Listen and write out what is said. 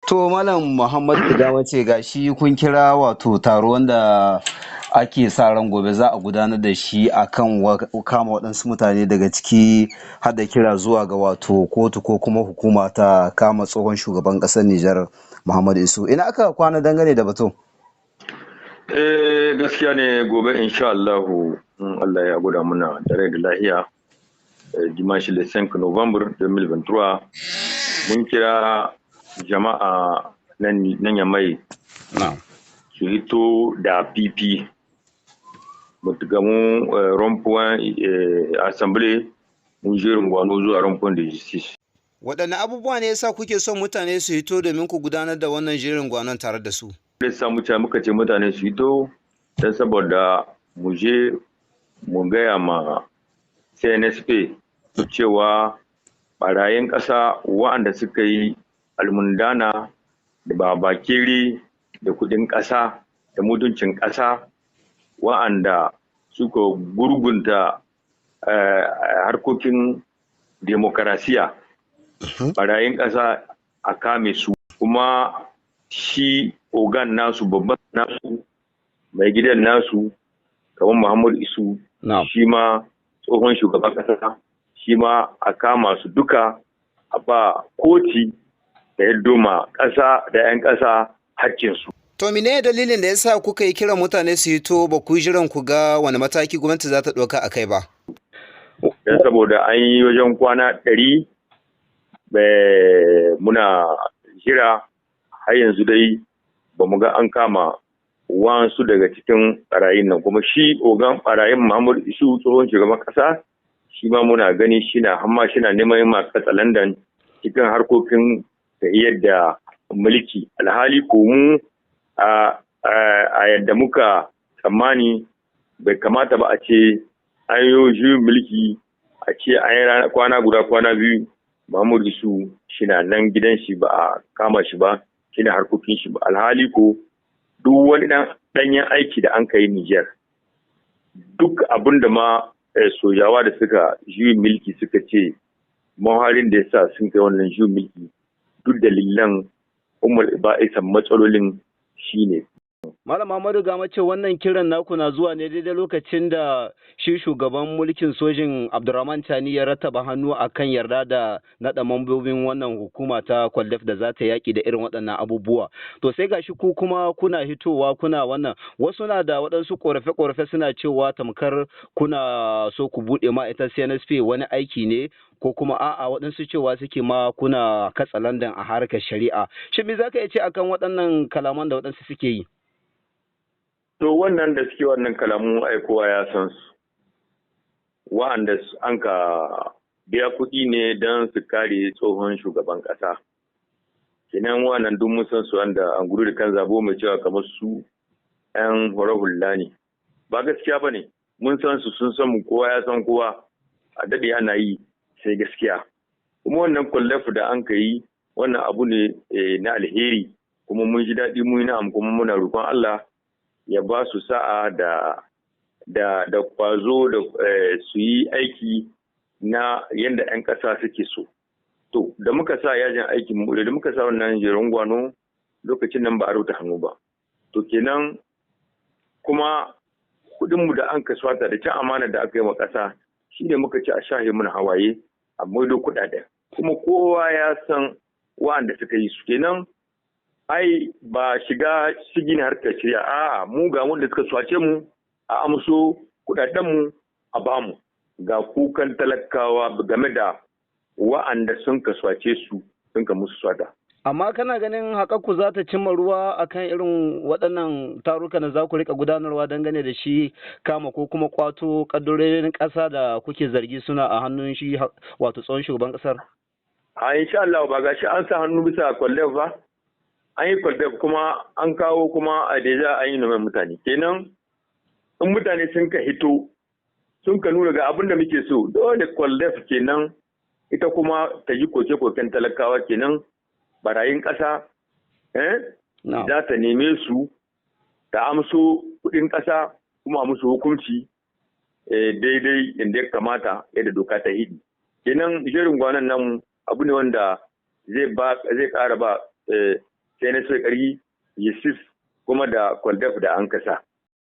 To Malam Muhammadu da wace gashi kun kira wato taro wanda ake sa ran gobe za a gudanar da shi akan kama waɗansu mutane daga ciki har da kira zuwa ga wato kotu ko kuma hukuma ta kama tsohon shugaban ƙasar Nijar Muhammadu Isu. Ina aka kwana dangane da batun? Gaskiya ne gobe insha Allahu in Allah ya guda muna da rai da lahiya dimanche le 5 November 2023 mun kira jama'a nan ya mai su hito da PP mutugamu rompuan assembly mun jerin gwano zuwa rompuan da justice. Waɗanne abubuwa ne yasa kuke son mutane su hito domin ku gudanar da wannan jerin gwanon tare da su? Sa muka ce mutane su hito don saboda mu je mu gaya ma CNSP cewa barayin ƙasa waɗanda suka yi almundana da babakere da kuɗin ƙasa da mutuncin ƙasa waɗanda suka gurgunta harkokin demokarasiya barayin ƙasa a kame su kuma shi ogan nasu babban nasu mai gidan nasu kamar Muhammadu Isu shi ma tsohon shugaban ƙasa shi ma a kama su duka a ba koti da ya doma ƙasa da 'yan ƙasa haƙƙinsu. To mene dalilin da ya sa kuka yi kiran mutane su yi to ba ku yi jiran ku ga wani mataki gwamnati za ta ɗauka a kai ba? Don saboda an yi wajen kwana 100 muna jira har yanzu dai ba mu ga an kama wasu daga cikin ɓarayin nan kuma shi ogan ɓarayin Muhammadu Isu tsohon shugaban ƙasa shi ma muna gani shina neman ma ƙasa London cikin harkokin da yadda mulki alhali ko mu a yadda muka tsammani bai kamata ba a ce an yi juyin mulki a ce an yi kwana guda kwana biyu Muhammadu Isu shina nan gidan shi ba a kama shi ba shine harkokin shi ba alhali ko duk wani ɗanyen aiki da an kai Niger duk abin da ma sojawa da suka juyin mulki suka ce maharin da ya sa sun kai wannan juyin mulki duk dalilan umar ba'isan matsalolin shine. Malam Muhammadu ga mace wannan kiran naku na zuwa ne daidai lokacin da shi shugaban mulkin sojin Abdurrahman Tani ya rattaba hannu akan yarda da naɗa mambobin wannan hukuma ta Kwaldef da za ta yaƙi da irin waɗannan abubuwa. To sai gashi ku kuma kuna hitowa kuna wannan wasu na da waɗansu ƙorafe-ƙorafe suna cewa tamkar kuna so ku buɗe ma ita CNSP wani aiki ne ko kuma a'a waɗansu cewa suke ma kuna katsalandan a harkar shari'a. Shin me za ka iya ce akan waɗannan kalaman da waɗansu suke yi? To wannan da suke wannan kalamu ai kowa ya san su. Wa'anda an ka biya kuɗi ne don su kare tsohon shugaban ƙasa. Kenan wannan duk mun san su wanda an gudu da kan zabo mai cewa kamar su 'yan hula ne. Ba gaskiya ba ne. Mun san su sun san mu kowa ya san kowa a daɗe ana yi sai gaskiya. Kuma wannan kwallafu da an ka yi wannan abu ne na alheri kuma mun ji daɗi mun yi na'am kuma muna roƙon Allah ya ba su sa'a da kwazo da su yi aiki na yadda 'yan ƙasa suke so. To, da muka sa yajin aikin mu da muka sa wannan jerin gwano lokacin nan ba a rubuta hannu ba. To kenan kuma kuɗinmu da an kaswata da cin amana da aka yi wa ƙasa shi ne muka ci a shahe mun hawaye a maido kuɗaɗen. Kuma kowa ya san wa'anda suka yi su kenan ai ba shiga shigin harkar shirya a mu ga wanda suka swace mu a amso kudaden mu a bamu ga kukan talakawa game da wa'anda sun ka swace su sun ka musu swata. Amma kana ganin haƙaƙku za ta cimma ruwa akan irin waɗannan taruka da za ku rika gudanarwa dangane da shi kama ko kuma kwato ƙaddarorin ƙasa da kuke zargi suna a hannun shi wato tsohon shugaban ƙasar? A insha Allah ba ga shi an sa hannu bisa kwallon ba. An yi kwaldef kuma an kawo kuma a deja an yi nomen mutane kenan in mutane sun ka hito sun ka nuna ga abin da muke so dole kwaldef kenan ita kuma ta yi koke-koken talakawa kenan barayin ƙasa za ta neme su ta amso kuɗin ƙasa kuma musu hukunci daidai inda ya kamata yadda doka ta hidi kenan jerin gwanan nan abu ne wanda zai ƙara ba sai na sai ƙari yisis kuma da kwaldaf da an kasa